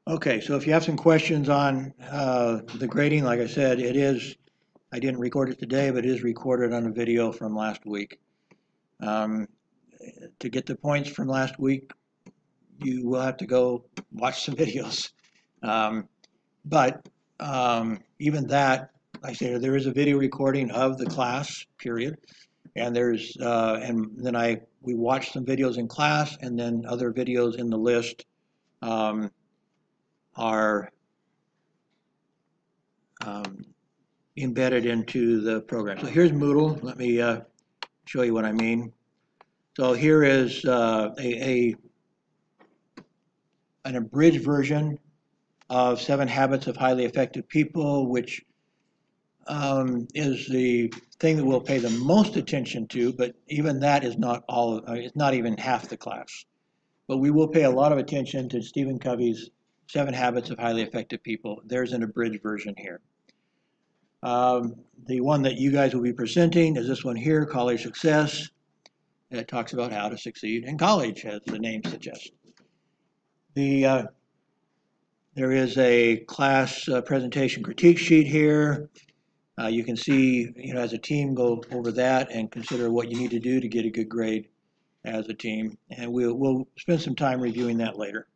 Okay, so if you have some questions on the grading, like I said, I didn't record it today, but it is recorded on a video from last week. Um, to get the points from last week, you will have to go watch some videos. Um, but even that, like I say, there is a video recording of the class, period. And we watched some videos in class, and then other videos in the list um, are um, embedded into the program. So here's Moodle. Let me show you what I mean. So here is an abridged version of 7 Habits of Highly Effective People, which is the thing that we'll pay the most attention to, but even that is not all, it's not even half the class. But we will pay a lot of attention to Stephen Covey's 7 Habits of Highly Effective People. There's an abridged version here. The one that you guys will be presenting is this one here, College Success. It talks about how to succeed in college, as the name suggests. There is a class presentation critique sheet here. You can see, as a team, go over that and consider what you need to do to get a good grade as a team. And we'll spend some time reviewing that later.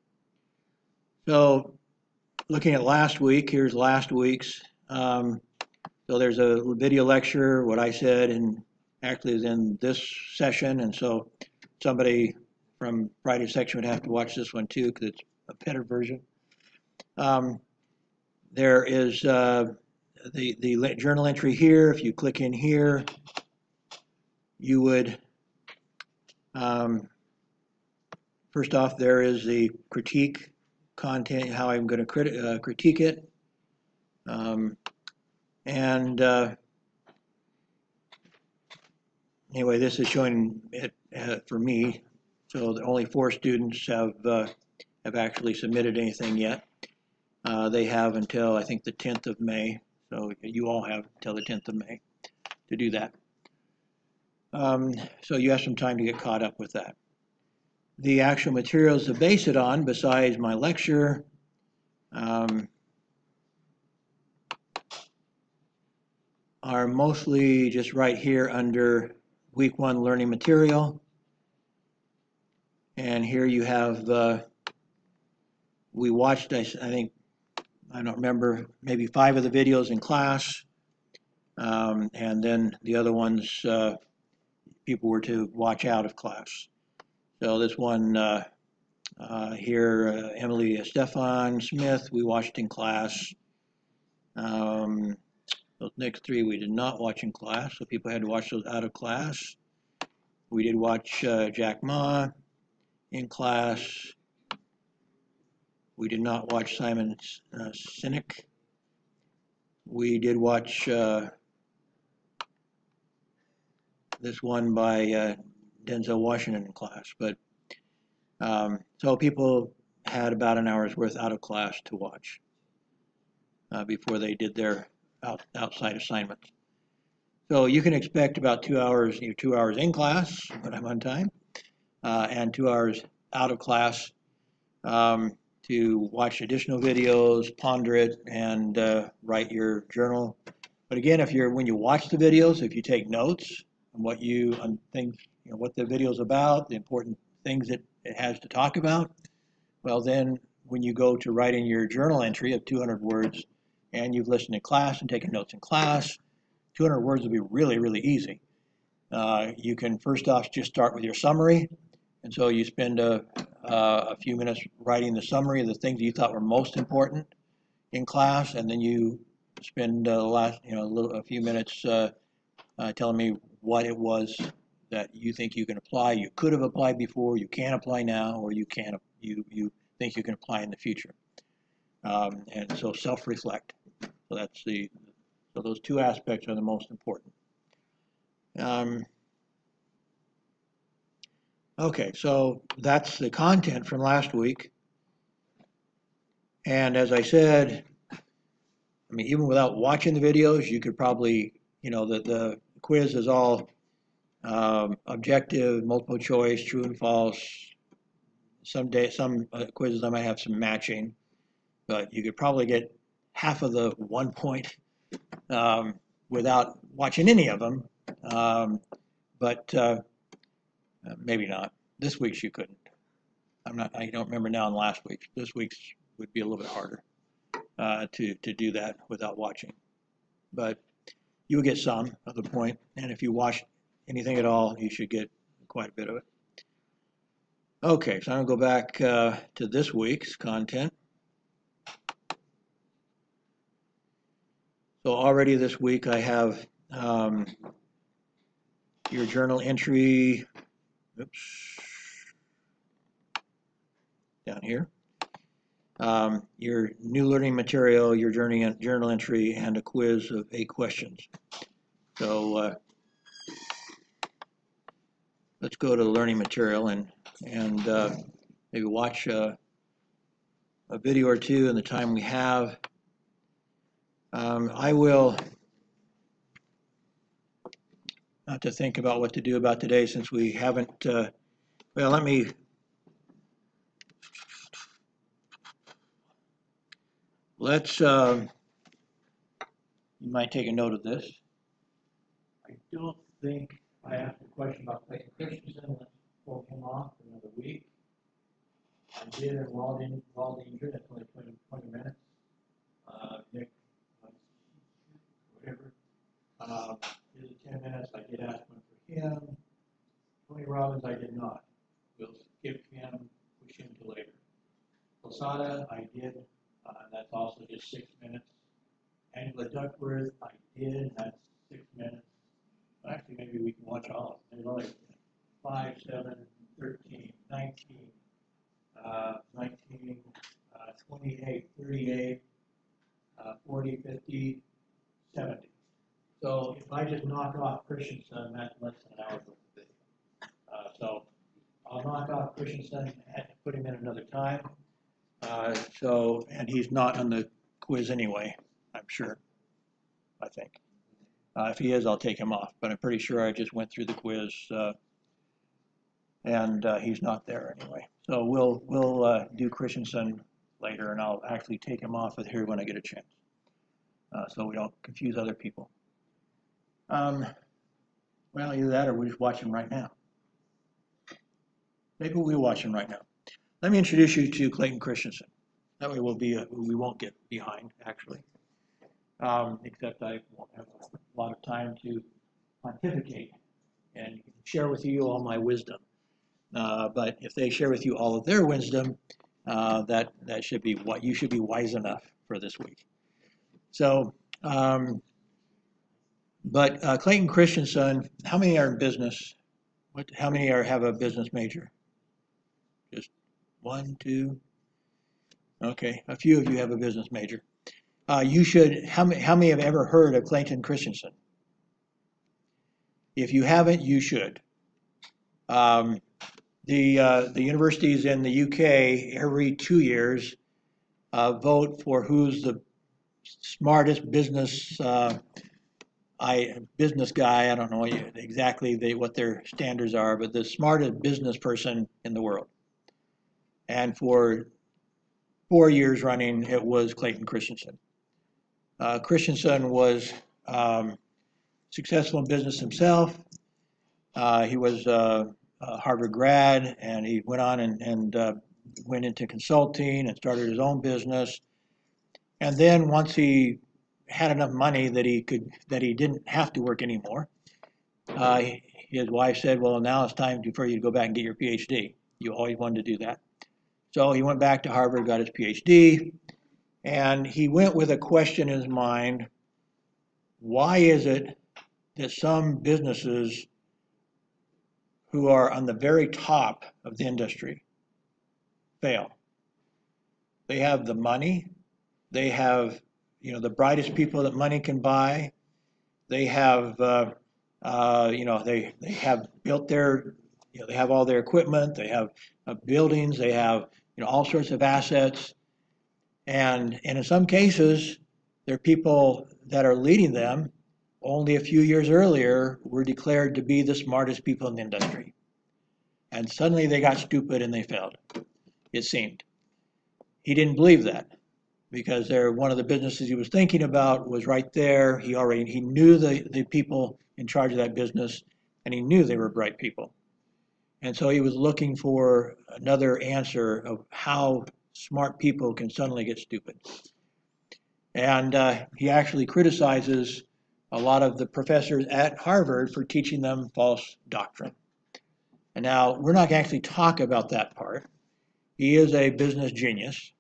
So looking at last week, here's last week's. So there's a video lecture, what I said, and actually is in this session. And so somebody from Friday's section would have to watch this one too, because it's a better version. There is the journal entry here. If you click in here, you would, first off, there is the critique content, how I'm going to critique it. Anyway, this is showing it for me. So only 4 students have actually submitted anything yet. They have until, I think, the 10th of May. So you all have until the 10th of May to do that. So you have some time to get caught up with that. The actual materials to base it on, besides my lecture, are mostly just right here under week 1 learning material. And here you have, we watched, I think, I don't remember, maybe 5 of the videos in class. And then the other ones, people were to watch out of class. So this one here, Emily Stefan Smith, we watched in class. Those next 3 we did not watch in class, so people had to watch those out of class. We did watch Jack Ma in class. We did not watch Simon Sinek. We did watch this one by Denzel Washington in class, but so people had about an hour's worth out of class to watch before they did their outside assignments. So you can expect about 2 hours, 2 hours in class when I'm on time, and 2 hours out of class to watch additional videos, ponder it, and write your journal. But again, when you watch the videos, if you take notes on what what the video is about, the important things that it has to talk about, well then when you go to write in your journal entry of 200 words and you've listened to class and taken notes in class, 200 words will be really, really easy. You can first off just start with your summary, and so you spend a few minutes writing the summary of the things you thought were most important in class, and then you spend a few minutes telling me what it was that you think you can apply, you could have applied before, you can apply now, or you think you can apply in the future. And so self-reflect. So so those 2 aspects are the most important. Okay, so that's the content from last week. And as I said, I mean, even without watching the videos, you could probably, the quiz is all objective, multiple choice, true and false. Some quizzes I might have some matching. but you could probably get half of the 1 point without watching any of them. But maybe not. This week's you couldn't. I don't remember now in last week's. This week's would be a little bit harder to do that without watching. But you will get some of the point, and if you watch anything at all, you should get quite a bit of it. Okay, so I'm going to go back to this week's content. So already this week I have your journal entry, down here. Your new learning material, your journal entry, and a quiz of 8 questions. So let's go to the learning material and maybe watch a video or two in the time we have. I will not to think about what to do about today since we haven't, well, let's, you might take a note of this. I don't think I asked a question about Clayton Christensen. Let's pull him off for another week. I did a Waldinger, that's only 20 minutes. Nick, whatever. Here's 10 minutes. I did ask one for him. Tony Robbins, I did not. We'll skip him, push him to later. Posada, I did. That's also just 6 minutes. Angela Duckworth, I did. That's 6 minutes. Actually, maybe we can watch all of them. There's only 5, 7, 13, 19, 19, 28, 38, 40, 50, 70. So if I just knock off Christensen, that's less than an hour worth of video. So I'll knock off Christensen and put him in another time. And he's not on the quiz anyway, I'm sure, I think. If he is, I'll take him off, but I'm pretty sure I just went through the quiz and he's not there anyway. So we'll do Christensen later, and I'll actually take him off of here when I get a chance, so we don't confuse other people. Well, either that or we're just watching right now. Maybe we'll watch him right now. Let me introduce you to Clayton Christensen. That way we won't get behind, actually. Except I won't have a lot of time to pontificate and share with you all my wisdom. But if they share with you all of their wisdom, that should be what you should be wise enough for this week. So, Clayton Christensen, how many are in business? How many have a business major? Just 1, 2. Okay, a few of you have a business major. You should. How many have ever heard of Clayton Christensen? If you haven't, you should. The universities in the UK every 2 years vote for who's the smartest business business guy. I don't know exactly what their standards are, but the smartest business person in the world. And for 4 years running, it was Clayton Christensen. Christensen was successful in business himself. He was a Harvard grad, and he went on and went into consulting and started his own business. And then once he had enough money that he didn't have to work anymore, his wife said, "Well, now it's time for you to go back and get your PhD. You always wanted to do that." So he went back to Harvard, got his PhD, and he went with a question in his mind: why is it that some businesses who are on the very top of the industry fail? They have the money, they have the brightest people that money can buy, they have they have built their they have all their equipment, they have buildings, they have all sorts of assets, and in some cases there are people that are leading them only a few years earlier were declared to be the smartest people in the industry. And suddenly they got stupid and they failed, it seemed. He didn't believe that. because one of the businesses he was thinking about was right there. He knew the people in charge of that business, and he knew they were bright people. And so he was looking for another answer of how smart people can suddenly get stupid. And he actually criticizes a lot of the professors at Harvard for teaching them false doctrine. And now we're not going to actually talk about that part. He is a business genius,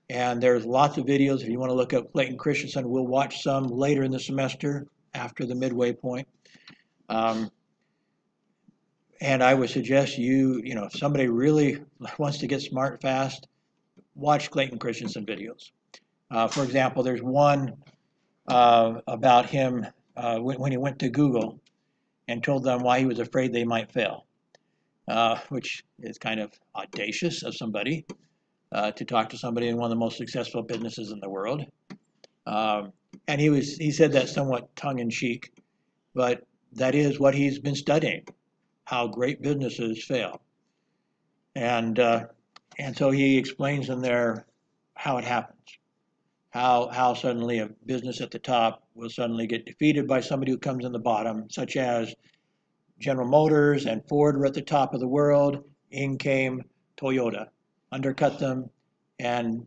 and there's lots of videos. If you want to look up Clayton Christensen, we'll watch some later in the semester after the midway point. And I would suggest if somebody really wants to get smart fast, watch Clayton Christensen videos. For example, there's one about him when he went to Google and told them why he was afraid they might fail, which is kind of audacious of somebody to talk to somebody in one of the most successful businesses in the world. And he said that somewhat tongue-in-cheek, but that is what he's been studying, how great businesses fail. And so he explains in there how it happens. How suddenly a business at the top will suddenly get defeated by somebody who comes in the bottom, such as General Motors and Ford were at the top of the world. In came Toyota, undercut them, and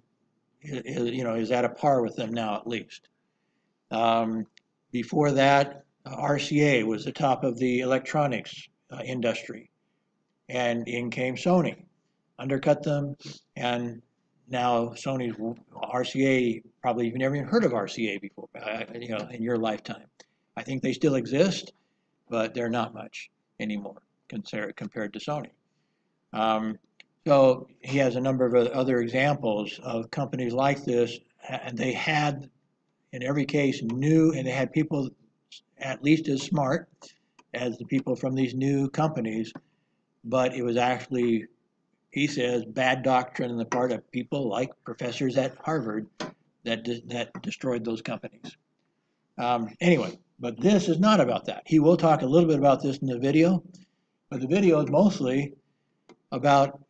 is at a par with them now at least. Before that, RCA was the top of the electronics industry, and in came Sony, undercut them, and now Sony's RCA, probably you've never even heard of RCA before, in your lifetime. I think they still exist, but they're not much anymore compared to Sony. So he has a number of other examples of companies like this, and they had, in every case, and they had people at least as smart as the people from these new companies, but it was actually, he says, bad doctrine on the part of people like professors at Harvard that destroyed those companies. Anyway, but this is not about that. He will talk a little bit about this in the video, but the video is mostly about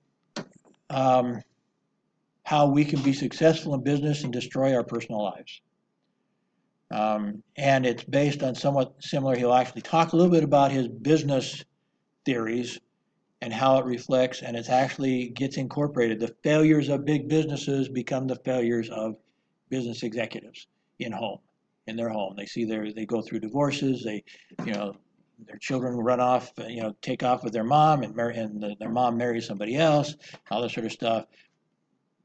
how we can be successful in business and destroy our personal lives. And it's based on somewhat similar. He'll actually talk a little bit about his business theories and how it reflects, and it actually gets incorporated. The failures of big businesses become the failures of business executives in their home. They go through divorces. Their children run off, take off with their mom, and their mom marries somebody else, all this sort of stuff,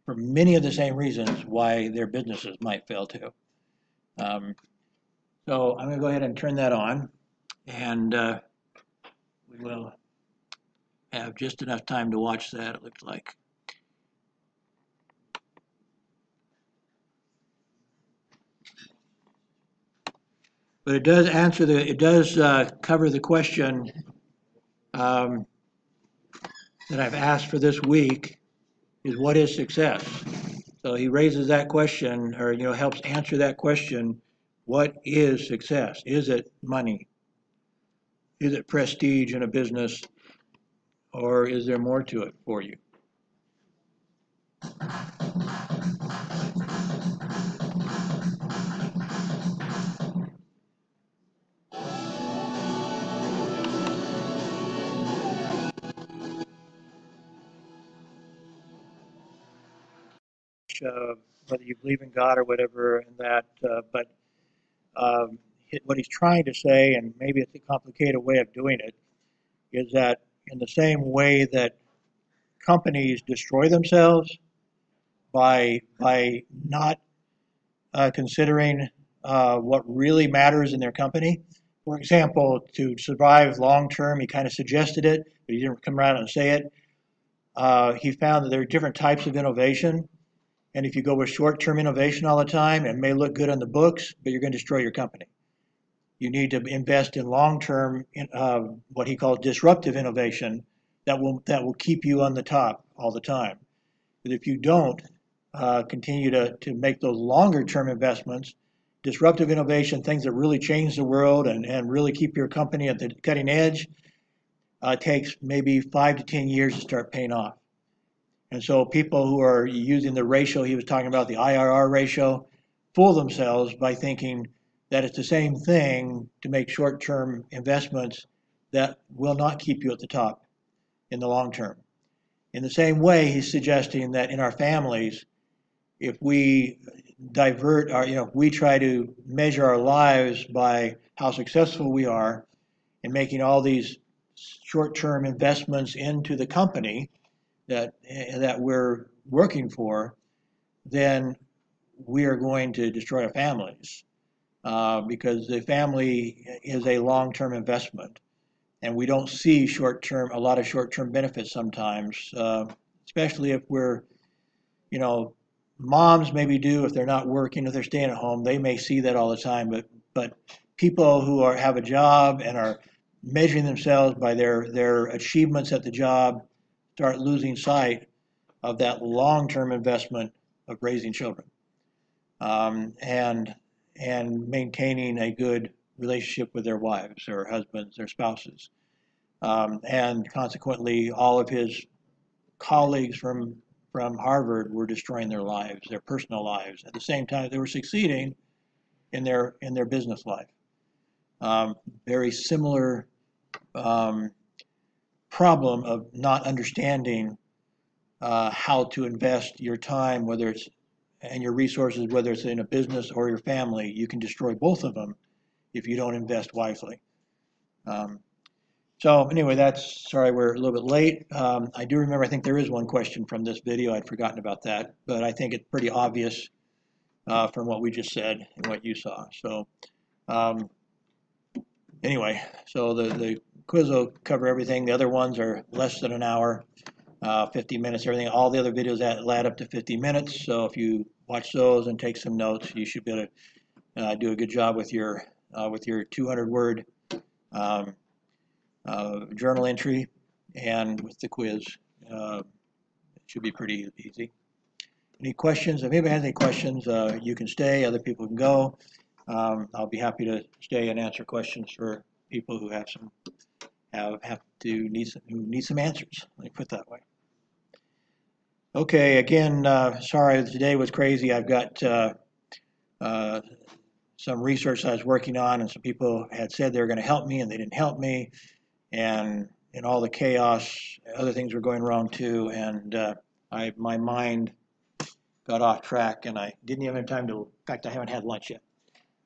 for many of the same reasons why their businesses might fail too. So I'm going to go ahead and turn that on, and we will have just enough time to watch that, it looks like. But it does cover the question that I've asked for this week, is what is success? So he raises that question, or helps answer that question. What is success? Is it money? Is it prestige in a business? Or is there more to it for you? Whether you believe in God or whatever, and that, but what he's trying to say, and maybe it's a complicated way of doing it, is that in the same way that companies destroy themselves by not considering what really matters in their company. For example, to survive long term, he kind of suggested it, but he didn't come around and say it. He found that there are different types of innovation. And if you go with short-term innovation all the time, it may look good on the books, but you're going to destroy your company. You need to invest in long-term, what he calls disruptive innovation, that will keep you on the top all the time. But if you don't continue to make those longer-term investments, disruptive innovation, things that really change the world and really keep your company at the cutting edge, takes maybe 5 to 10 years to start paying off. And so people who are using the ratio he was talking about, the IRR ratio, fool themselves by thinking that it's the same thing to make short-term investments that will not keep you at the top in the long term. In the same way, he's suggesting that in our families, if we divert our, if we try to measure our lives by how successful we are in making all these short-term investments into the company that we're working for, then we are going to destroy our families because the family is a long-term investment, and we don't see a lot of short-term benefits sometimes, especially if we're, moms maybe do if they're not working, if they're staying at home, they may see that all the time, but people who have a job and are measuring themselves by their achievements at the job start losing sight of that long-term investment of raising children and maintaining a good relationship with their wives, their husbands, their spouses. And consequently, all of his colleagues from Harvard were destroying their lives, their personal lives. At the same time, they were succeeding in their business life. Very similar problem of not understanding how to invest your time, and your resources, whether it's in a business or your family. You can destroy both of them if you don't invest wisely. So anyway, sorry we're a little bit late. I do remember, I think there is one question from this video. I'd forgotten about that, but I think it's pretty obvious from what we just said and what you saw. So anyway, so the quiz will cover everything. The other ones are less than an hour, 50 minutes, everything. All the other videos add up to 50 minutes. So if you watch those and take some notes, you should be able to do a good job with your 200-word journal entry and with the quiz. It should be pretty easy. Any questions? If anybody has any questions, you can stay. Other people can go. I'll be happy to stay and answer questions for people who need some answers. Let me put it that way. Okay. Again, sorry today was crazy. I've got some research I was working on, and some people had said they were going to help me, and they didn't help me. And in all the chaos, other things were going wrong too, and my mind got off track, and I didn't even have time to. In fact, I haven't had lunch yet.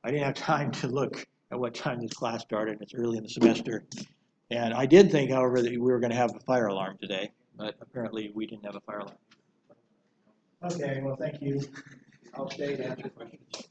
I didn't have time to look at what time this class started. It's early in the semester, and I did think, however, that we were going to have a fire alarm today, but apparently we didn't have a fire alarm. Okay. Well, thank you. I'll stay to answer questions.